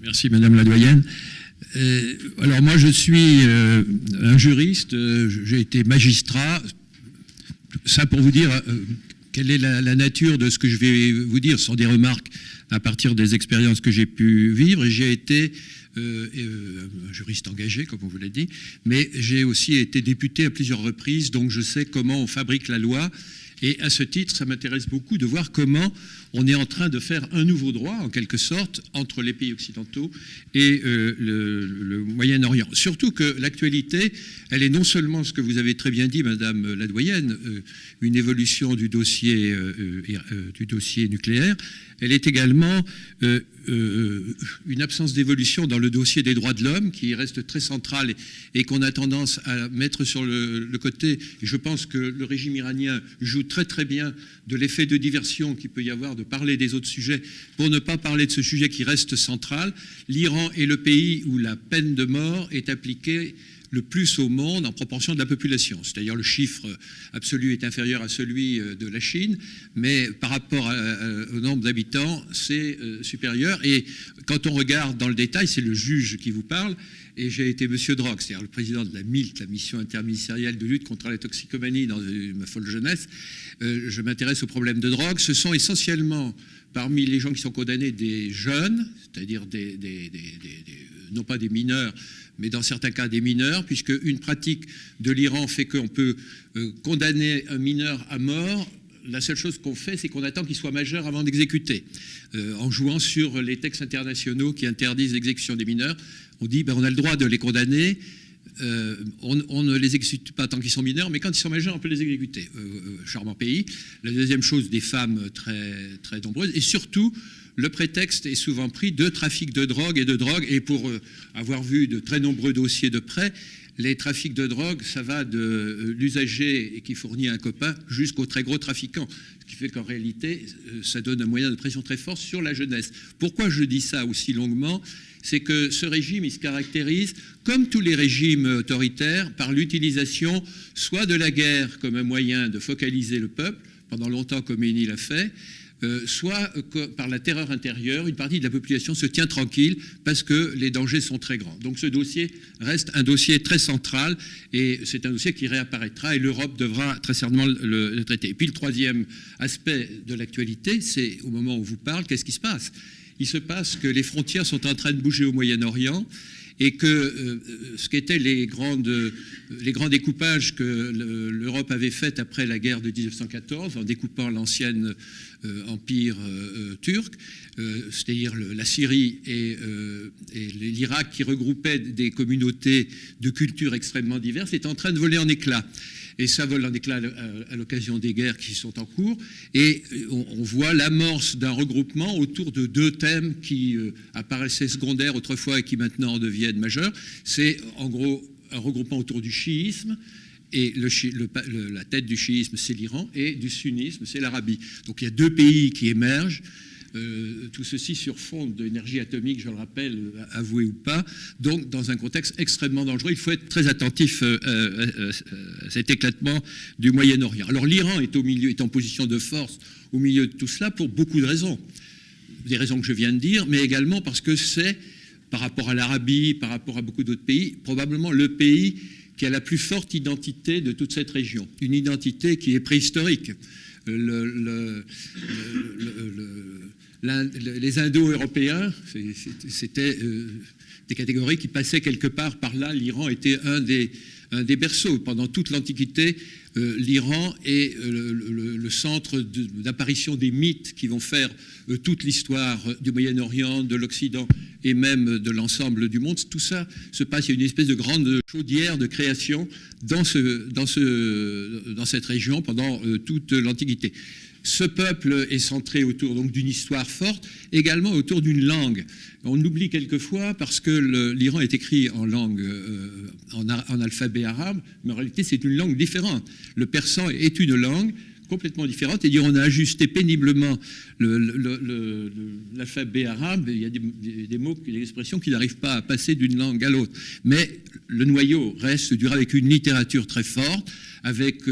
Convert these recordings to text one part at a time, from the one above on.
Merci Madame la doyenne. Alors moi je suis un juriste, j'ai été magistrat. Ça pour vous dire quelle est la nature de ce que je vais vous dire. Ce sont des remarques à partir des expériences que j'ai pu vivre. Et j'ai été un juriste engagé, comme on vous l'a dit, mais j'ai aussi été député à plusieurs reprises, donc je sais comment on fabrique la loi. Et à ce titre, ça m'intéresse beaucoup de voir comment on est en train de faire un nouveau droit, en quelque sorte, entre les pays occidentaux et le Moyen-Orient. Surtout que l'actualité, elle est non seulement ce que vous avez très bien dit, Madame la doyenne, une évolution du dossier nucléaire, elle est également une absence d'évolution dans le dossier des droits de l'homme qui reste très central et qu'on a tendance à mettre sur le côté. Et je pense que le régime iranien joue très très bien de l'effet de diversion qu'il peut y avoir de parler des autres sujets pour ne pas parler de ce sujet qui reste central. L'Iran est le pays où la peine de mort est appliquée le plus au monde en proportion de la population. C'est-à-dire le chiffre absolu est inférieur à celui de la Chine, mais par rapport au nombre d'habitants, c'est supérieur. Et quand on regarde dans le détail, c'est le juge qui vous parle, et j'ai été Monsieur Drogue, c'est-à-dire le président de la MILT, la mission interministérielle de lutte contre la toxicomanie dans ma folle jeunesse. Je m'intéresse aux problèmes de drogue. Ce sont essentiellement, parmi les gens qui sont condamnés, des jeunes, c'est-à-dire non pas des mineurs, mais dans certains cas des mineurs, puisque une pratique de l'Iran fait qu'on peut condamner un mineur à mort. La seule chose qu'on fait, c'est qu'on attend qu'il soit majeur avant d'exécuter. En jouant sur les textes internationaux qui interdisent l'exécution des mineurs, on dit on a le droit de les condamner, on ne les exécute pas tant qu'ils sont mineurs, mais quand ils sont majeurs, on peut les exécuter. Charmant pays. La deuxième chose, des femmes très, très nombreuses, et surtout, le prétexte est souvent pris de trafic de drogue, et pour avoir vu de très nombreux dossiers de près, les trafics de drogue, ça va de l'usager qui fournit un copain jusqu'aux très gros trafiquants. Ce qui fait qu'en réalité, ça donne un moyen de pression très fort sur la jeunesse. Pourquoi je dis ça aussi longuement ? C'est que ce régime, il se caractérise, comme tous les régimes autoritaires, par l'utilisation soit de la guerre comme un moyen de focaliser le peuple, pendant longtemps Khomeini l'a fait, soit par la terreur intérieure, une partie de la population se tient tranquille parce que les dangers sont très grands. Donc ce dossier reste un dossier très central et c'est un dossier qui réapparaîtra et l'Europe devra très certainement le traiter. Et puis le troisième aspect de l'actualité, c'est au moment où on vous parle, qu'est-ce qui se passe ? Il se passe que les frontières sont en train de bouger au Moyen-Orient et que ce qu'étaient les grands découpages que l'Europe avait fait après la guerre de 1914, en découpant l'ancien empire turc, c'est-à-dire la Syrie et l'Irak qui regroupaient des communautés de cultures extrêmement diverses, est en train de voler en éclats. Et ça vole en éclats à l'occasion des guerres qui sont en cours. Et on voit l'amorce d'un regroupement autour de deux thèmes qui apparaissaient secondaires autrefois et qui maintenant deviennent majeurs. C'est en gros un regroupement autour du chiisme. Et la tête du chiisme, c'est l'Iran, et du sunnisme, c'est l'Arabie. Donc il y a deux pays qui émergent. Tout ceci sur fond d'énergie atomique, je le rappelle, avoué ou pas, donc dans un contexte extrêmement dangereux. Il faut être très attentif à cet éclatement du Moyen-Orient. Alors l'Iran est en position de force au milieu de tout cela pour beaucoup de raisons. Des raisons que je viens de dire, mais également parce que c'est, par rapport à l'Arabie, par rapport à beaucoup d'autres pays, probablement le pays qui a la plus forte identité de toute cette région. Une identité qui est préhistorique. Les Indo-Européens, c'était des catégories qui passaient quelque part par là. L'Iran était un des berceaux. Pendant toute l'Antiquité, l'Iran est le centre d'apparition des mythes qui vont faire toute l'histoire du Moyen-Orient, de l'Occident et même de l'ensemble du monde. Tout ça se passe, il y a une espèce de grande chaudière de création dans cette région pendant toute l'Antiquité. Ce peuple est centré autour donc d'une histoire forte, également autour d'une langue. On l'oublie quelquefois parce que l'Iran est écrit en langue, en alphabet arabe, mais en réalité c'est une langue différente. Le persan est une langue complètement différente, et on a ajusté péniblement l'alphabet arabe. Il y a des mots, des expressions qui n'arrivent pas à passer d'une langue à l'autre. Mais le noyau reste dur, avec une littérature très forte, avec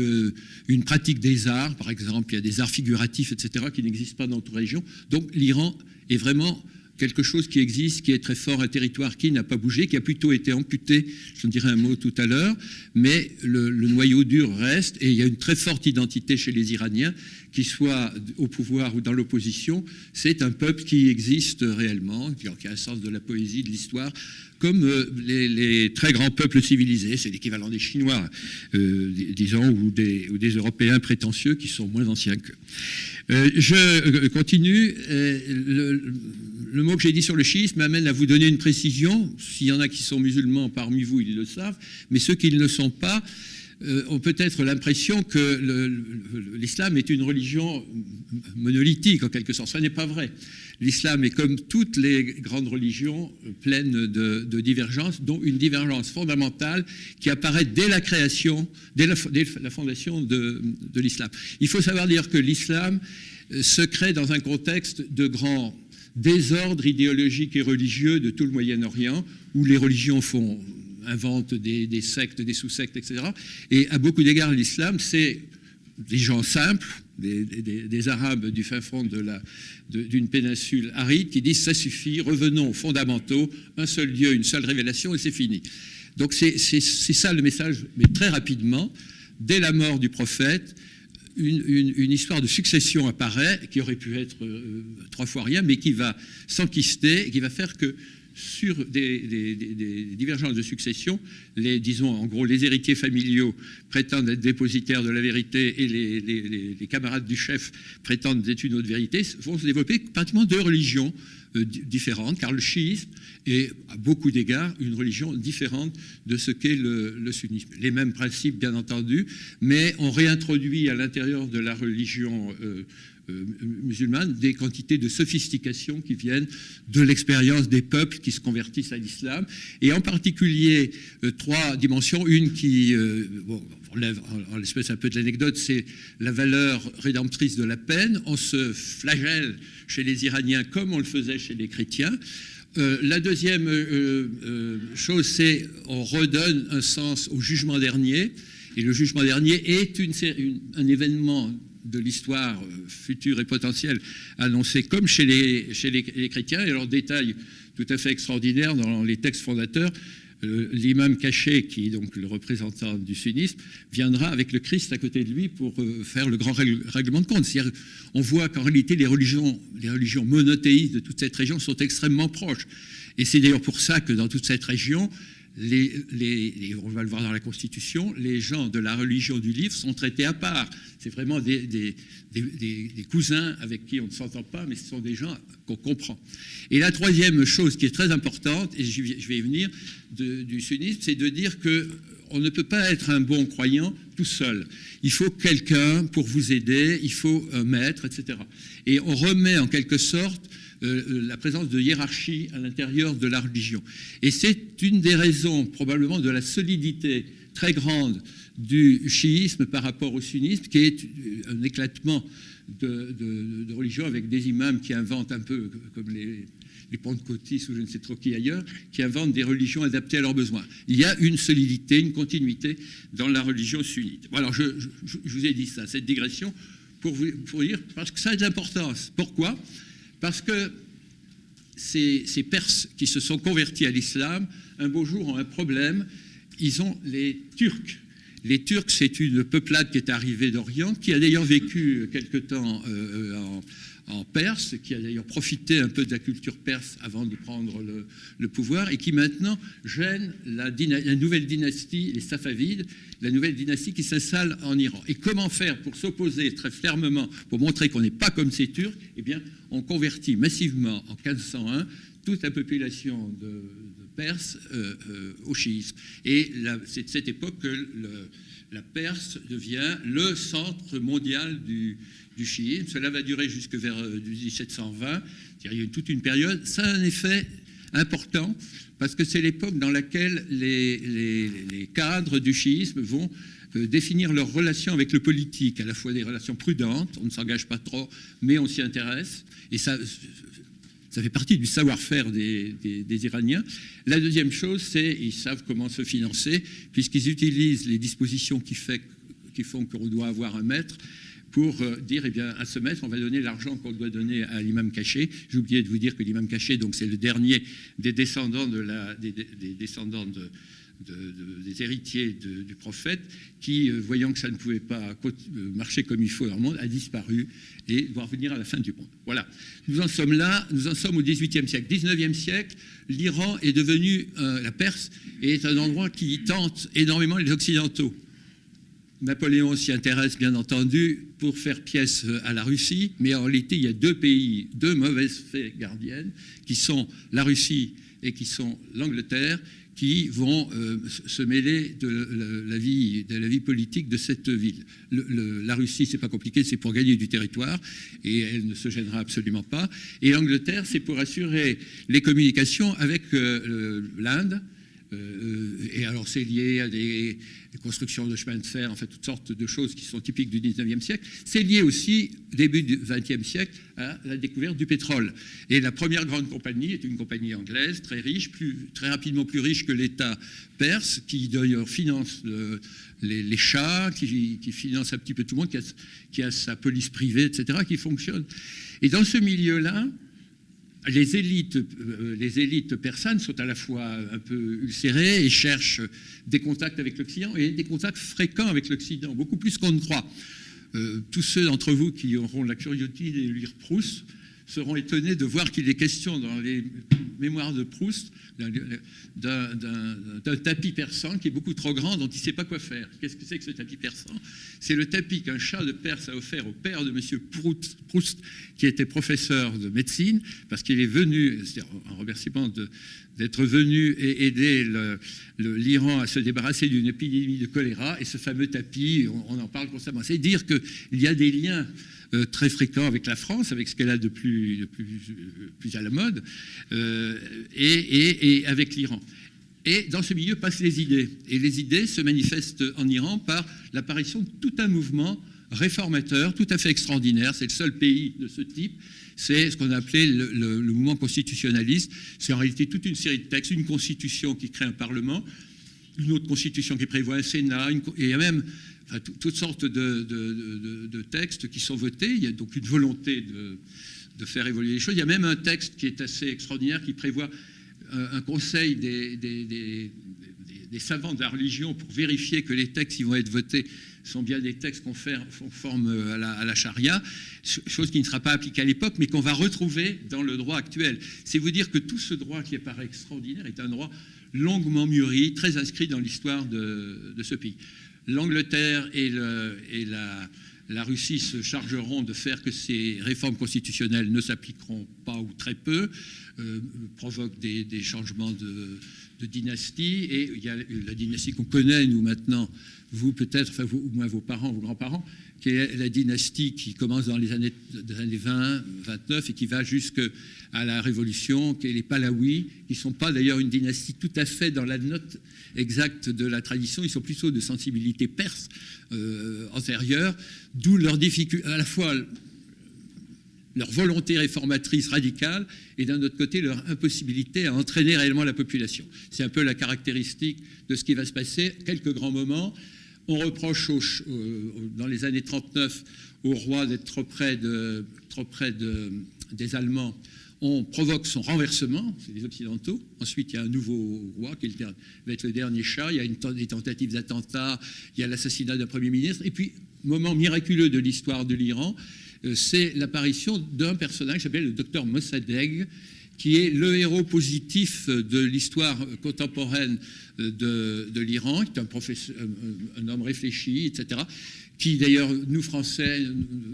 une pratique des arts, par exemple, il y a des arts figuratifs, etc., qui n'existent pas dans toute région. Donc l'Iran est vraiment quelque chose qui existe, qui est très fort, un territoire qui n'a pas bougé, qui a plutôt été amputé, je dirai un mot tout à l'heure, mais le noyau dur reste, et il y a une très forte identité chez les Iraniens, qu'ils soient au pouvoir ou dans l'opposition. C'est un peuple qui existe réellement, qui a un sens de la poésie, de l'histoire, comme les très grands peuples civilisés, c'est l'équivalent des Chinois, disons, ou des Européens prétentieux qui sont moins anciens qu'eux. Je continue. Le mot que j'ai dit sur le chiisme m'amène à vous donner une précision. S'il y en a qui sont musulmans parmi vous, ils le savent, mais ceux qui ne le sont pas ont peut-être l'impression que l'islam est une religion monolithique, en quelque sorte. Ce n'est pas vrai. L'islam est, comme toutes les grandes religions, pleine de divergences, dont une divergence fondamentale qui apparaît dès la création, dès la fondation de l'islam. Il faut savoir dire que l'islam se crée dans un contexte de grand désordre idéologique et religieux de tout le Moyen-Orient, où les religions inventent des sectes, des sous-sectes, etc. Et à beaucoup d'égards, l'islam, c'est des gens simples, des Arabes du fin fond d'une péninsule aride qui disent « ça suffit, revenons aux fondamentaux, un seul Dieu, une seule révélation et c'est fini ». Donc c'est ça le message, mais très rapidement, dès la mort du prophète, une histoire de succession apparaît qui aurait pu être 3 fois rien, mais qui va s'enquister et qui va faire que sur des divergences de succession, disons en gros les héritiers familiaux prétendent être dépositaires de la vérité et les camarades du chef prétendent être une autre vérité, vont se développer pratiquement 2 religions différentes, car le chiisme est à beaucoup d'égards une religion différente de ce qu'est le sunnisme. Les mêmes principes bien entendu, mais on réintroduit à l'intérieur de la religion musulmane des quantités de sophistication qui viennent de l'expérience des peuples qui se convertissent à l'islam, et en particulier 3 dimensions. Une qui, en l'espèce un peu de l'anecdote, c'est la valeur rédemptrice de la peine. On se flagelle chez les Iraniens comme on le faisait chez les chrétiens. La deuxième chose, c'est on redonne un sens au jugement dernier, et le jugement dernier est un événement de l'histoire future et potentielle annoncée comme chez les chrétiens. Et alors, détail tout à fait extraordinaire dans les textes fondateurs, l'imam caché, qui est donc le représentant du sunnisme, viendra avec le Christ à côté de lui pour faire le grand règlement de compte. C'est-à-dire, on voit qu'en réalité, les religions monothéistes de toute cette région sont extrêmement proches. Et c'est d'ailleurs pour ça que dans toute cette région, on va le voir dans la Constitution, les gens de la religion du livre sont traités à part. C'est vraiment des cousins avec qui on ne s'entend pas, mais ce sont des gens qu'on comprend. Et la troisième chose qui est très importante, et je vais y venir, du sunnisme, c'est de dire qu'on ne peut pas être un bon croyant tout seul. Il faut quelqu'un pour vous aider, il faut un maître, etc. Et on remet en quelque sorte la présence de hiérarchie à l'intérieur de la religion. Et c'est une des raisons probablement de la solidité très grande du chiisme par rapport au sunnisme, qui est un éclatement de religion avec des imams qui inventent un peu comme les pentecôtistes ou je ne sais trop qui ailleurs, qui inventent des religions adaptées à leurs besoins. Il y a une solidité, une continuité dans la religion sunnite. Bon, alors je vous ai dit ça, cette digression, pour dire, parce que ça a de l'importance. Pourquoi ? Parce que ces Perses qui se sont convertis à l'islam, un beau jour ont un problème, ils ont les Turcs. Les Turcs, c'est une peuplade qui est arrivée d'Orient, qui a d'ailleurs vécu quelque temps en Perse, qui a d'ailleurs profité un peu de la culture perse avant de prendre le pouvoir, et qui maintenant gêne la nouvelle dynastie, les Safavides, la nouvelle dynastie qui s'installe en Iran. Et comment faire pour s'opposer très fermement, pour montrer qu'on n'est pas comme ces Turcs ? Eh bien, on convertit massivement en 1501 toute la population de Perse au chiisme. Et c'est de cette époque que la Perse devient le centre mondial du chiisme. Cela va durer jusque vers 1720. Il y a toute une période. Ça a un effet important parce que c'est l'époque dans laquelle les cadres du chiisme vont définir leurs relations avec le politique, à la fois des relations prudentes, on ne s'engage pas trop, mais on s'y intéresse. Et ça fait partie du savoir-faire des Iraniens. La deuxième chose, c'est qu'ils savent comment se financer, puisqu'ils utilisent les dispositions qui font qu'on doit avoir un maître pour dire, eh bien, à ce maître, on va donner l'argent qu'on doit donner à l'imam caché. J'ai oublié de vous dire que l'imam caché, donc, c'est le dernier des descendants, des descendants des héritiers du prophète, qui, voyant que ça ne pouvait pas marcher comme il faut dans le monde, a disparu et doit revenir à la fin du monde. Voilà. Nous en sommes là, nous en sommes au XVIIIe siècle. XIXe siècle, l'Iran est devenu, la Perse, est un endroit qui tente énormément les Occidentaux. Napoléon s'y intéresse, bien entendu, pour faire pièce à la Russie, mais en réalité, il y a deux pays, deux mauvaises fées gardiennes, qui sont la Russie et qui sont l'Angleterre, qui vont se mêler de la vie politique de cette ville. La Russie, c'est pas compliqué, c'est pour gagner du territoire, et elle ne se gênera absolument pas. Et l'Angleterre, c'est pour assurer les communications avec l'Inde. Et alors c'est lié à des constructions de chemins de fer, en fait, toutes sortes de choses qui sont typiques du 19e siècle. C'est lié aussi, début du 20e siècle, à la découverte du pétrole. Et la première grande compagnie est une compagnie anglaise, très riche, très rapidement plus riche que l'État perse, qui d'ailleurs finance les chats, qui finance un petit peu tout le monde, qui a sa police privée, etc., qui fonctionne. Et dans ce milieu-là, les élites persanes sont à la fois un peu ulcérées et cherchent des contacts avec l'Occident, et des contacts fréquents avec l'Occident, beaucoup plus qu'on ne croit. Tous ceux d'entre vous qui auront la curiosité de lire Proust seront étonnés de voir qu'il est question dans les mémoires de Proust d'un tapis persan qui est beaucoup trop grand, dont il ne sait pas quoi faire. Qu'est-ce que c'est que ce tapis persan? C'est le tapis qu'un chat de Perse a offert au père de M. Proust, qui était professeur de médecine, parce qu'il est venu, c'est un remerciement d'être venu et aider l'Iran à se débarrasser d'une épidémie de choléra, et ce fameux tapis, on en parle constamment. C'est dire qu'il y a des liens très fréquent avec la France, avec ce qu'elle a de plus à la mode, et avec l'Iran. Et dans ce milieu passent les idées. Et les idées se manifestent en Iran par l'apparition de tout un mouvement réformateur, tout à fait extraordinaire. C'est le seul pays de ce type. C'est ce qu'on a appelé le mouvement constitutionnaliste. C'est en réalité toute une série de textes, une constitution qui crée un parlement, une autre constitution qui prévoit un Sénat, et il y a même toutes sortes de textes qui sont votés. Il y a donc une volonté de faire évoluer les choses. Il y a même un texte qui est assez extraordinaire qui prévoit un conseil des savants de la religion pour vérifier que les textes qui vont être votés sont bien des textes conformes à la charia, chose qui ne sera pas appliquée à l'époque, mais qu'on va retrouver dans le droit actuel. C'est vous dire que tout ce droit qui apparaît extraordinaire est un droit longuement mûri, très inscrit dans l'histoire de ce pays. L'Angleterre et la Russie se chargeront de faire que ces réformes constitutionnelles ne s'appliqueront pas ou très peu, provoquent des changements de dynastie. Et il y a la dynastie qu'on connaît, nous, maintenant, vous peut-être, enfin, vous, ou moins vos parents, vos grands-parents, qui est la dynastie qui commence dans les années 20, 29 et qui va jusqu'à la Révolution, qui est les Pahlavis, qui ne sont pas d'ailleurs une dynastie tout à fait dans la note exacte de la tradition, ils sont plutôt de sensibilité perse antérieure, d'où leur difficulté, à la fois leur volonté réformatrice radicale et d'un autre côté leur impossibilité à entraîner réellement la population. C'est un peu la caractéristique de ce qui va se passer. Quelques grands moments. On reproche dans les années 39 au roi d'être trop près des Allemands. On provoque son renversement, c'est les Occidentaux. Ensuite, il y a un nouveau roi qui va être le dernier Shah. Il y a des tentatives d'attentat, il y a l'assassinat d'un Premier ministre. Et puis, moment miraculeux de l'histoire de l'Iran, c'est l'apparition d'un personnage qui s'appelle le docteur Mossadegh, qui est le héros positif de l'histoire contemporaine de l'Iran, qui est un homme réfléchi, etc., qui d'ailleurs, nous Français,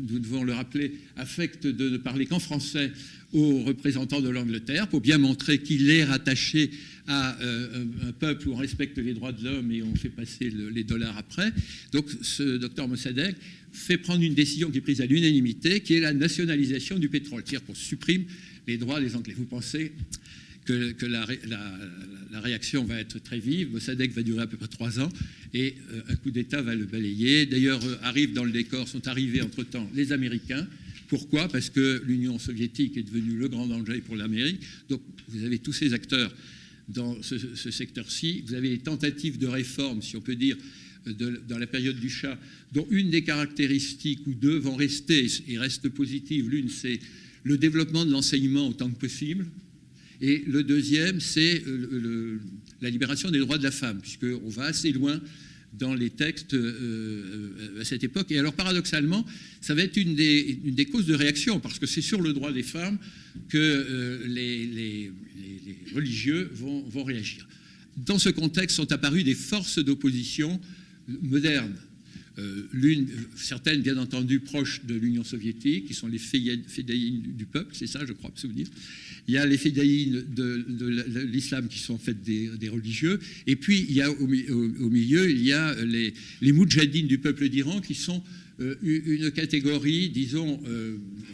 nous devons le rappeler, affecte de ne parler qu'en français aux représentants de l'Angleterre, pour bien montrer qu'il est rattaché à un peuple où on respecte les droits de l'homme et on fait passer les dollars après. Donc ce docteur Mossadegh fait prendre une décision qui est prise à l'unanimité, qui est la nationalisation du pétrole, c'est-à-dire qu'on supprime les droits des Anglais. Vous pensez que la réaction va être très vive. Mossadegh va durer à peu près 3 ans et un coup d'État va le balayer. D'ailleurs, sont arrivés entre-temps les Américains. Pourquoi? Parce que l'Union soviétique est devenue le grand danger pour l'Amérique. Donc vous avez tous ces acteurs dans ce secteur-ci. Vous avez les tentatives de réforme, si on peut dire, dans la période du Shah, dont une des caractéristiques ou deux vont rester et restent positives. L'une, c'est le développement de l'enseignement autant que possible. Et le deuxième, c'est la libération des droits de la femme, puisqu'on va assez loin dans les textes à cette époque. Et alors, paradoxalement, ça va être une des causes de réaction, parce que c'est sur le droit des femmes que les religieux vont réagir. Dans ce contexte sont apparues des forces d'opposition modernes. Certaines, bien entendu, proches de l'Union soviétique, qui sont les fédéines du peuple, c'est ça, je crois, me souvenir. Il y a les fédéines de l'islam qui sont en fait des religieux. Et puis, il y a au milieu, il y a les moudjahidines du peuple d'Iran, qui sont une catégorie, disons,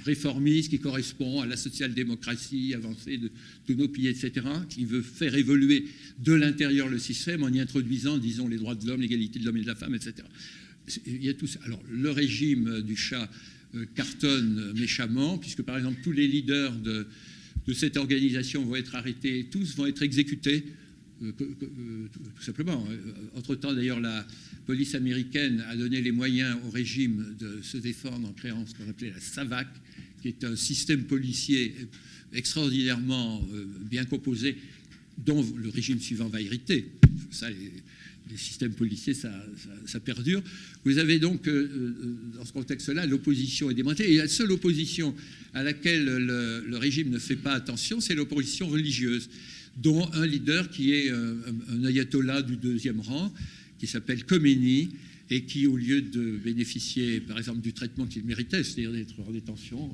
réformiste, qui correspond à la social-démocratie avancée de tous nos pays, etc., qui veut faire évoluer de l'intérieur le système en y introduisant, disons, les droits de l'homme, l'égalité de l'homme et de la femme, etc. Il y a tout ça. Alors, le régime du Shah cartonne méchamment, puisque, par exemple, tous les leaders de cette organisation vont être arrêtés, tous vont être exécutés, tout simplement. Entre-temps, d'ailleurs, la police américaine a donné les moyens au régime de se défendre en créant ce qu'on appelait la SAVAK, qui est un système policier extraordinairement bien composé, dont le régime suivant va hériter. Ça, les systèmes policiers, ça perdure. Vous avez donc, dans ce contexte-là, l'opposition est démantelée. Et la seule opposition à laquelle le régime ne fait pas attention, c'est l'opposition religieuse, dont un leader qui est un ayatollah du deuxième rang, qui s'appelle Khomeini, et qui, au lieu de bénéficier, par exemple, du traitement qu'il méritait, c'est-à-dire d'être en détention,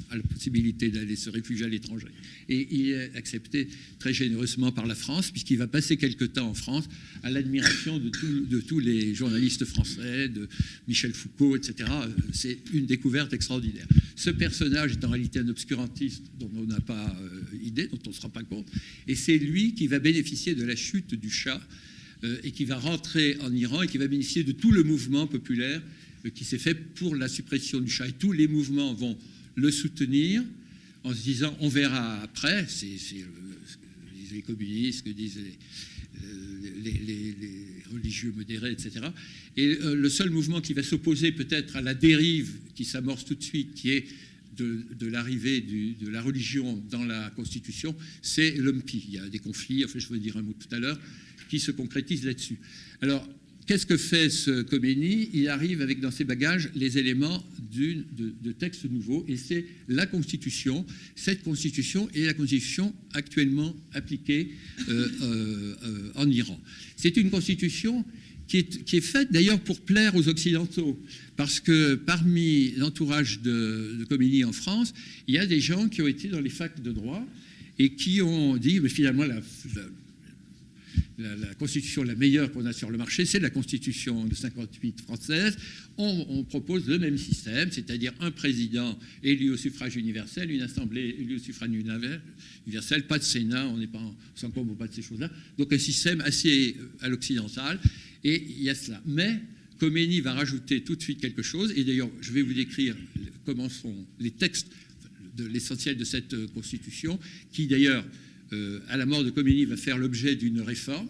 a la possibilité d'aller se réfugier à l'étranger. Et il est accepté très généreusement par la France, puisqu'il va passer quelque temps en France à l'admiration de tous les journalistes français, de Michel Foucault, etc. C'est une découverte extraordinaire. Ce personnage est en réalité un obscurantiste dont on n'a pas idée, dont on ne se rend pas compte, et c'est lui qui va bénéficier de la chute du Shah et qui va rentrer en Iran et qui va bénéficier de tout le mouvement populaire qui s'est fait pour la suppression du Shah. Et tous les mouvements vont le soutenir en se disant on verra après, c'est ce que disent les communistes, ce que disent les religieux modérés, etc. Et le seul mouvement qui va s'opposer peut-être à la dérive qui s'amorce tout de suite, qui est de l'arrivée de la religion dans la Constitution, c'est l'UMPI. Il y a des conflits, enfin je vais dire un mot tout à l'heure, qui se concrétisent là-dessus. Alors, qu'est-ce que fait ce Khomeini? Il arrive avec dans ses bagages les éléments de textes nouveaux, et c'est la Constitution. Cette Constitution est la Constitution actuellement appliquée en Iran. C'est une Constitution qui est faite d'ailleurs pour plaire aux Occidentaux, parce que parmi l'entourage de Khomeini en France, il y a des gens qui ont été dans les facs de droit et qui ont dit, mais finalement, la constitution la meilleure qu'on a sur le marché, c'est la constitution de 58 française. On propose le même système, c'est-à-dire un président élu au suffrage universel, une assemblée élue au suffrage universel, pas de Sénat, on s'encombre pas de ces choses-là. Donc un système assez à l'occidental, et il y a cela. Mais Khomeini va rajouter tout de suite quelque chose, et d'ailleurs je vais vous décrire comment sont les textes de l'essentiel de cette constitution, qui d'ailleurs à la mort de Khomeini, va faire l'objet d'une réforme.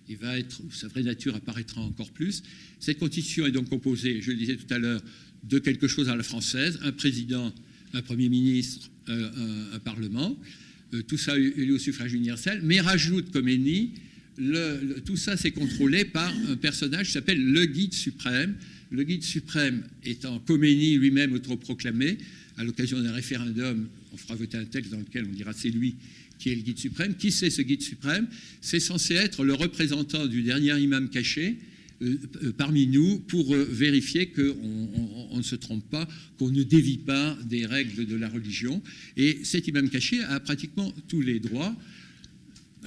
Il va être, sa vraie nature apparaîtra encore plus. Cette constitution est donc composée, je le disais tout à l'heure, de quelque chose à la française, un président, un premier ministre, un parlement, tout ça élu au suffrage universel, mais rajoute Khomeini, tout ça c'est contrôlé par un personnage qui s'appelle le guide suprême. Le guide suprême étant Khomeini lui-même autoproclamé, à l'occasion d'un référendum, on fera voter un texte dans lequel on dira c'est lui qui est le guide suprême. Qui c'est ce guide suprême? C'est censé être le représentant du dernier imam caché parmi nous pour vérifier qu'on ne se trompe pas, qu'on ne dévie pas des règles de la religion. Et cet imam caché a pratiquement tous les droits.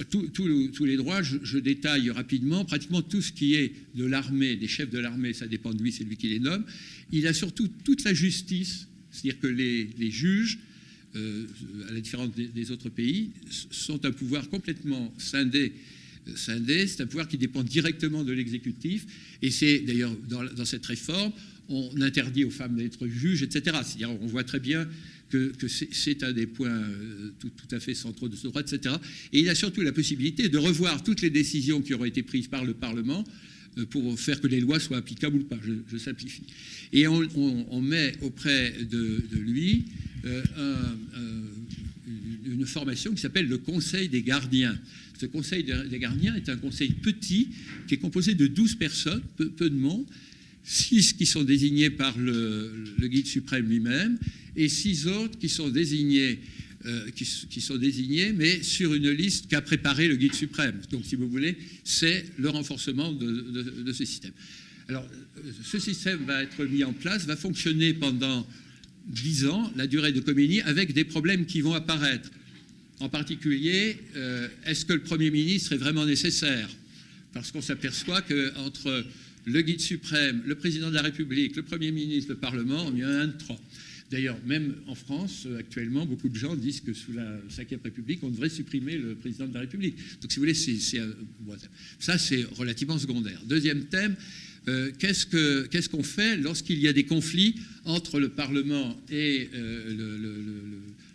Tous les droits, je détaille rapidement, pratiquement tout ce qui est de l'armée, des chefs de l'armée, ça dépend de lui, c'est lui qui les nomme. Il a surtout toute la justice, c'est-à-dire que les juges, à la différence des autres pays, sont un pouvoir complètement scindé. C'est un pouvoir qui dépend directement de l'exécutif. Et c'est d'ailleurs dans cette réforme, on interdit aux femmes d'être juges, etc. C'est-à-dire on voit très bien que c'est un des points tout à fait centraux de ce droit, etc. Et il a surtout la possibilité de revoir toutes les décisions qui auraient été prises par le Parlement pour faire que les lois soient applicables ou pas. Je simplifie. Et on met auprès de lui une formation qui s'appelle le Conseil des gardiens. Ce Conseil des gardiens est un conseil petit qui est composé de 12 personnes, peu de monde, 6 qui sont désignés par le guide suprême lui-même et 6 autres qui sont désignés mais sur une liste qu'a préparée le guide suprême. Donc, si vous voulez, c'est le renforcement de ce système. Alors, ce système va être mis en place, va fonctionner pendant 10 ans, la durée de Khomeini, avec des problèmes qui vont apparaître. En particulier, est-ce que le Premier ministre est vraiment nécessaire? Parce qu'on s'aperçoit qu'entre le guide suprême, le président de la République, le Premier ministre, le Parlement, il y en a un de trop. D'ailleurs, même en France, actuellement, beaucoup de gens disent que sous la Ve République, on devrait supprimer le président de la République. Donc, si vous voulez, ça, c'est relativement secondaire. Deuxième thème, qu'est-ce qu'on fait lorsqu'il y a des conflits entre le Parlement et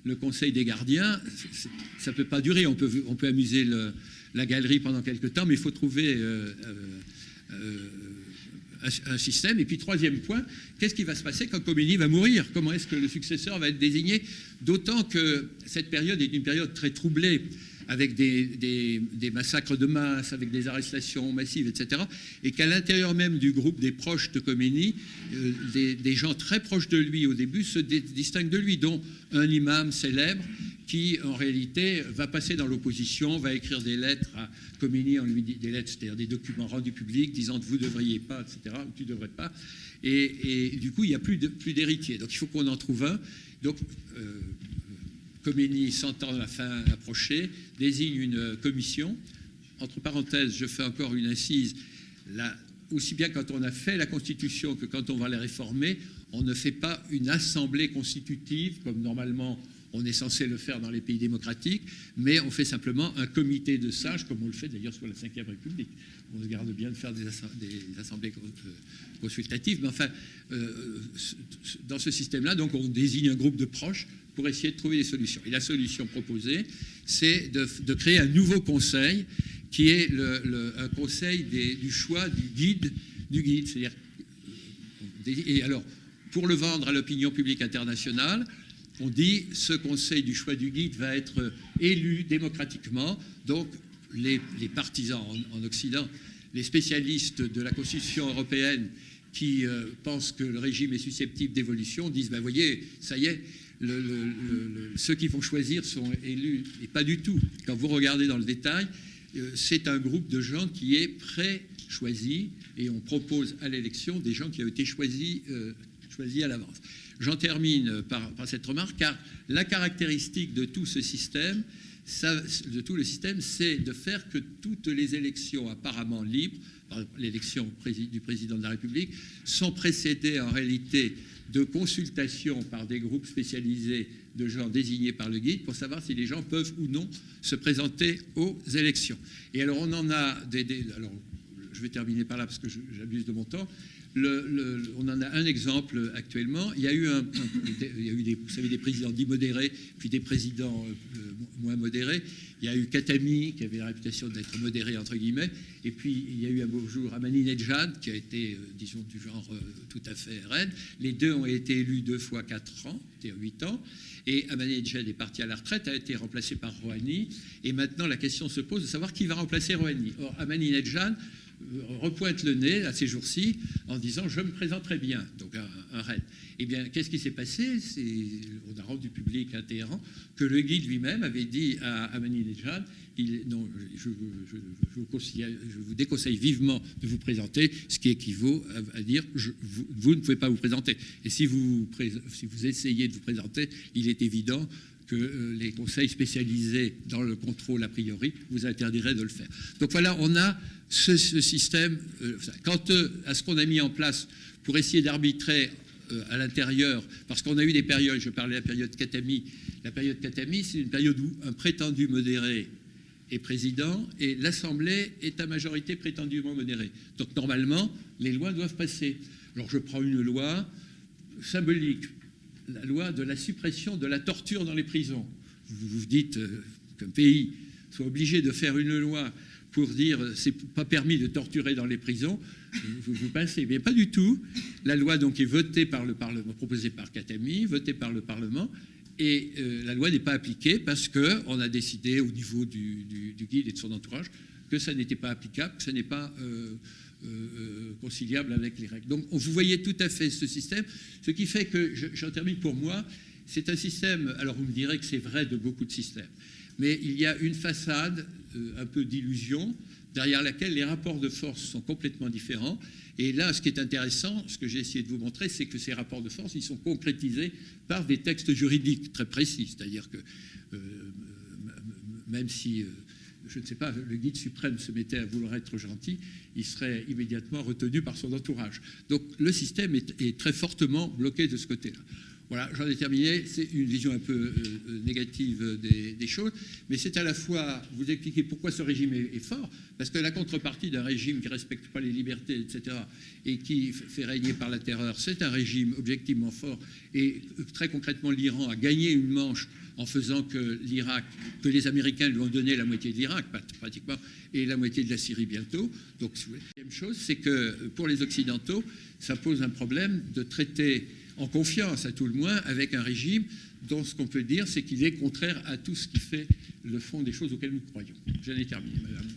le Conseil des gardiens? Ça ne peut pas durer. On peut amuser la galerie pendant quelque temps, mais il faut trouver un système. Et puis, troisième point, qu'est-ce qui va se passer quand Khomeini va mourir? Comment est-ce que le successeur va être désigné? D'autant que cette période est une période très troublée, avec des massacres de masse, avec des arrestations massives, etc. Et qu'à l'intérieur même du groupe des proches de Khomeini, des gens très proches de lui au début se distinguent de lui, dont un imam célèbre qui, en réalité, va passer dans l'opposition, va écrire des lettres à Khomeini, on lui dit des lettres, c'est-à-dire des documents rendus publics, disant que vous ne devriez pas, etc., ou tu ne devrais pas. Et du coup, il n'y a plus d'héritier. Donc, il faut qu'on en trouve un. Donc, Khomeini, sentant la fin approcher, désigne une commission. Entre parenthèses, je fais encore une incise. Aussi bien quand on a fait la Constitution que quand on va la réformer, on ne fait pas une assemblée constitutive, comme normalement on est censé le faire dans les pays démocratiques, mais on fait simplement un comité de sages, comme on le fait d'ailleurs sous la Ve République. On se garde bien de faire des assemblées consultatives, mais enfin, dans ce système-là, donc on désigne un groupe de proches pour essayer de trouver des solutions. Et la solution proposée, c'est de créer un nouveau conseil qui est un conseil du choix du guide. C'est-à-dire, et alors, pour le vendre à l'opinion publique internationale, on dit ce conseil du choix du guide va être élu démocratiquement. Donc, les partisans en Occident, les spécialistes de la Constitution européenne qui pensent que le régime est susceptible d'évolution disent, ben voyez, ça y est, ceux qui vont choisir sont élus. Et pas du tout. Quand vous regardez dans le détail, c'est un groupe de gens qui est pré-choisi et on propose à l'élection des gens qui ont été choisis à l'avance. J'en termine par cette remarque, car la caractéristique de tout ce système, c'est de faire que toutes les élections apparemment libres, l'élection du président de la République, sont précédées en réalité de consultations par des groupes spécialisés de gens désignés par le guide pour savoir si les gens peuvent ou non se présenter aux élections. Et alors on en a alors je vais terminer par là parce que j'abuse de mon temps. On en a un exemple actuellement. Il y a eu vous savez, des présidents dits modérés, puis des présidents moins modérés. Il y a eu Khatami, qui avait la réputation d'être modéré, entre guillemets. Et puis, il y a eu un beau jour Ahmadinejad, qui a été, disons, du genre tout à fait raide. Les deux ont été élus 2 fois 4 ans, c'est-à-dire 8 ans. Et Ahmadinejad est parti à la retraite, a été remplacé par Rouhani. Et maintenant, la question se pose de savoir qui va remplacer Rouhani. Or, Ahmadinejad repointe le nez à ces jours-ci en disant « je me présenterai bien », donc un raid. Eh bien, qu'est-ce qui s'est passé? On a rendu public à Téhéran que le guide lui-même avait dit à Ahmadinejad « non, je vous déconseille vivement de vous présenter », ce qui équivaut à dire « vous ne pouvez pas vous présenter ». Et si vous essayez de vous présenter, il est évident que les conseils spécialisés dans le contrôle a priori vous interdiraient de le faire. Donc voilà, on a ce système. Quant à ce qu'on a mis en place pour essayer d'arbitrer à l'intérieur, parce qu'on a eu des périodes, je parlais de la période Khatami, c'est une période où un prétendu modéré est président et l'Assemblée est à majorité prétendument modérée. Donc normalement, les lois doivent passer. Alors je prends une loi symbolique, la loi de la suppression de la torture dans les prisons. Vous vous dites qu'un pays soit obligé de faire une loi pour dire c'est pas permis de torturer dans les prisons, vous pincez. Mais pas du tout. La loi donc est votée par le Parlement, proposée par Khatami, votée par le Parlement, et la loi n'est pas appliquée parce qu'on a décidé au niveau du guide et de son entourage que ça n'était pas applicable, que ça n'est pas conciliable avec les règles. Donc vous voyez tout à fait ce système, ce qui fait que, j'en termine, pour moi, c'est un système, alors vous me direz que c'est vrai de beaucoup de systèmes, mais il y a une façade un peu d'illusion derrière laquelle les rapports de force sont complètement différents. Et là, ce qui est intéressant, ce que j'ai essayé de vous montrer, c'est que ces rapports de force, ils sont concrétisés par des textes juridiques très précis. C'est-à-dire que même si, je ne sais pas, le guide suprême se mettait à vouloir être gentil, il serait immédiatement retenu par son entourage. Donc le système est très fortement bloqué de ce côté-là. Voilà, j'en ai terminé. C'est une vision un peu négative des choses, mais c'est à la fois vous expliquer pourquoi ce régime est fort, parce que la contrepartie d'un régime qui ne respecte pas les libertés, etc., et qui fait régner par la terreur, c'est un régime objectivement fort. Et très concrètement, l'Iran a gagné une manche en faisant que l'Irak, que les Américains lui ont donné la moitié de l'Irak, pratiquement, et la moitié de la Syrie bientôt. Donc, la deuxième chose, c'est que pour les Occidentaux, ça pose un problème de traiter en confiance, à tout le moins, avec un régime dont ce qu'on peut dire, c'est qu'il est contraire à tout ce qui fait le fond des choses auxquelles nous croyons. J'en ai terminé, madame.